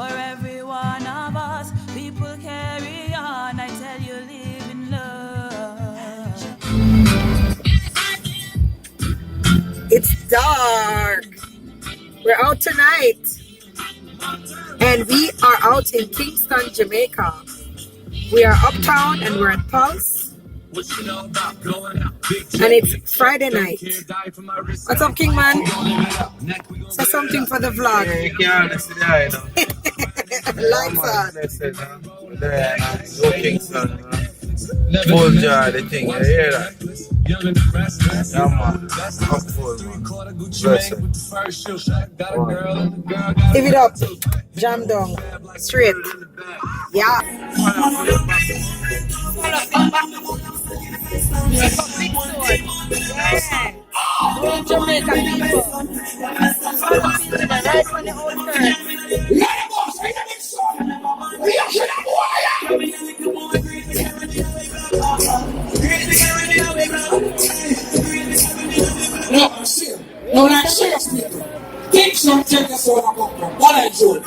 for every one of us. People carry on, I tell you, live in love. It's dark. We're out tonight. And we are out in Kingston, Jamaica. We are uptown and we're at Pulse. And it's Friday night. What's up, King Man? Say something for the vlog. Lights on. Kingston. Full jar, the thing, you hear that? Yeah, man. Upful, man. Blessed. Give it up. Jam down. Straight. Yeah. Doing Jamaica people. Right on the outskirts. No, like seriously. Take some checkers on a couple. What I do?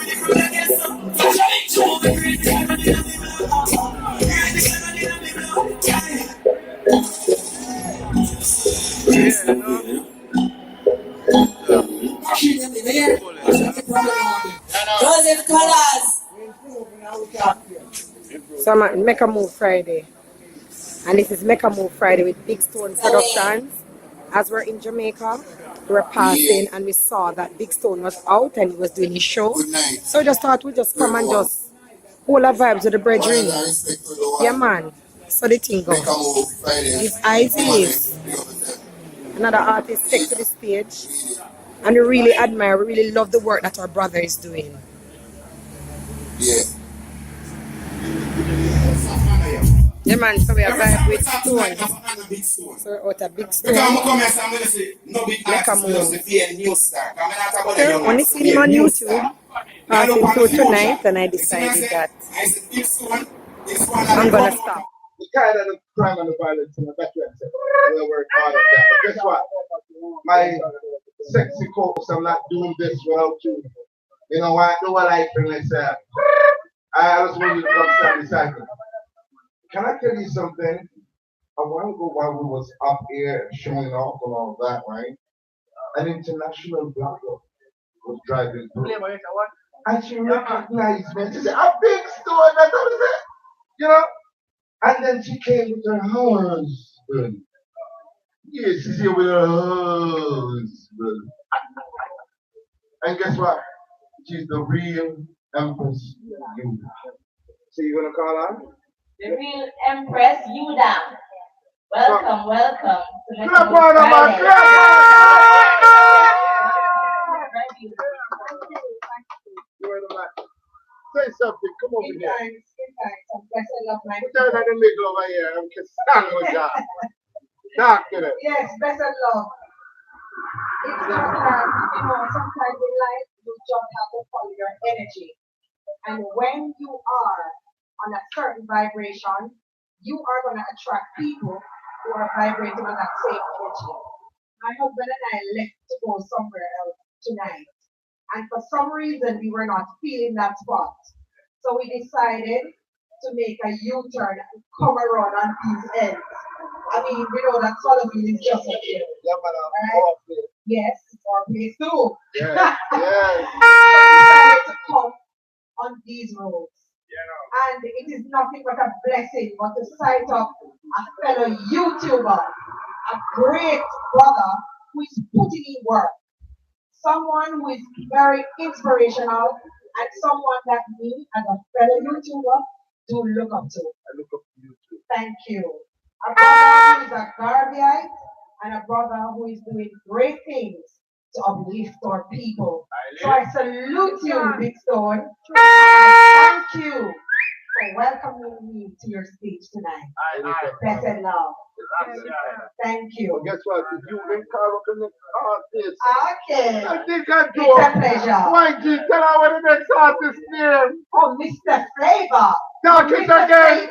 So I'm at Make a Move Friday. And this is Make a Move Friday with Big Stone Productions. As we're in Jamaica, we were passing and we saw that Big Stone was out and he was doing his show. So we just thought we'd just come and just hold our vibes with the brethren. Yeah, man. So the thing goes. His eyes is another artist take to the stage. And we really admire, we really love the work that our brother is doing. Yeah. Yeah, man, so we are vibe with Stone. So we're out at Big Stone. Make a move. Only seen him on YouTube. Passing through tonight, and I decided that I'm gonna stop. The kind of the crime and the violence in the veterans will work hard at that. But guess what? My sexy coach, I'm not doing this without you. You know why? I do what I feel myself. I just want you to come stand beside me. Can I tell you something? A while ago, while we was up here showing off and all that, right? An international blogger was driving through. And she recognized me. She said, "A Big Stone, that's what is it?" You know? And then she came with her husband. Yes, she's here with her husband. And guess what? She's the real Empress Yudah. So you gonna call her? The Real Empress Yudah. Welcome, welcome to the Clap on her, man! You are the man. Say something, come over here. Put her in the middle over here. I'm just standing with that. Talk to them. Yes, best of love. It's not that, sometimes in life you just have to follow your energy. And when you are on a certain vibration, you are going to attract people who are vibrating on that same energy. My husband and I left to go somewhere else tonight. And for some reason, we were not feeling that spot. So we decided to make a U-turn and come around on these ends. I mean, we know that Solomon is just a here. Yeah, but right? Yes, our place too. Yeah, So we decided to come on these roads. And it is nothing but a blessing, but the sight of a fellow YouTuber, a great brother who is putting in work, someone who is very inspirational, and someone that me, as a fellow YouTuber, do look up to. I look up to you too. Thank you. A brother who is a Garveyite, and a brother who is doing great things to uplift our people. So I salute you, Big Stone. And thank you for welcoming me to your stage tonight. Blessed love. Thank you. Well, guess what? If you've been called up in the artist, Okay. I think I do. It's a pleasure. Why, G, tell her what the next artist name. Oh, Mr. Flavor. Talk it again.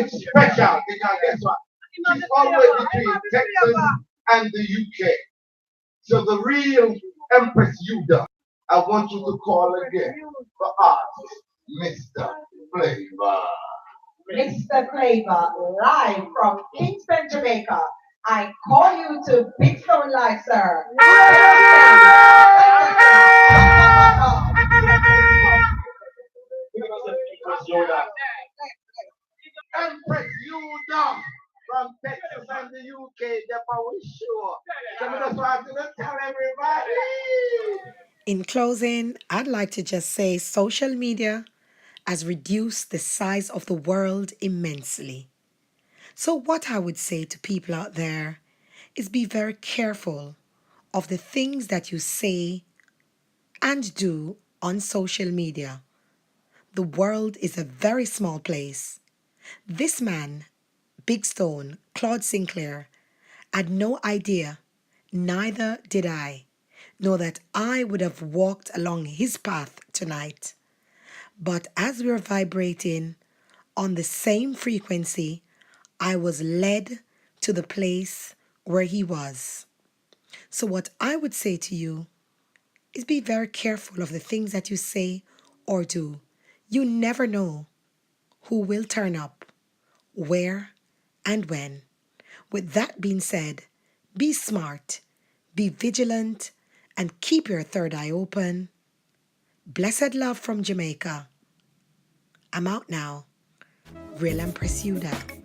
Special, because guess what? is always between Texas and the UK. So the real Empress Yudah, I want you to call again for artist, Mr. Flavor. Mr. Flavor, live from Kingston, Jamaica. I call you to Big Stone Live, sir. Empress Yudah from Texas and the UK, that's how we sure. So I just want to tell everybody. In closing, I'd like to just say social media has reduced the size of the world immensely. So, what I would say to people out there is be very careful of the things that you say and do on social media. The world is a very small place. This man, Big Stone, Claude Sinclair, had no idea, neither did I, know that I would have walked along his path tonight. But as we were vibrating on the same frequency, I was led to the place where he was. So, what I would say to you is be very careful of the things that you say or do. You never know who will turn up, where, and when. With that being said, be smart, be vigilant, and keep your third eye open. Blessed love from Jamaica. I'm out now. Real Empress Yudah.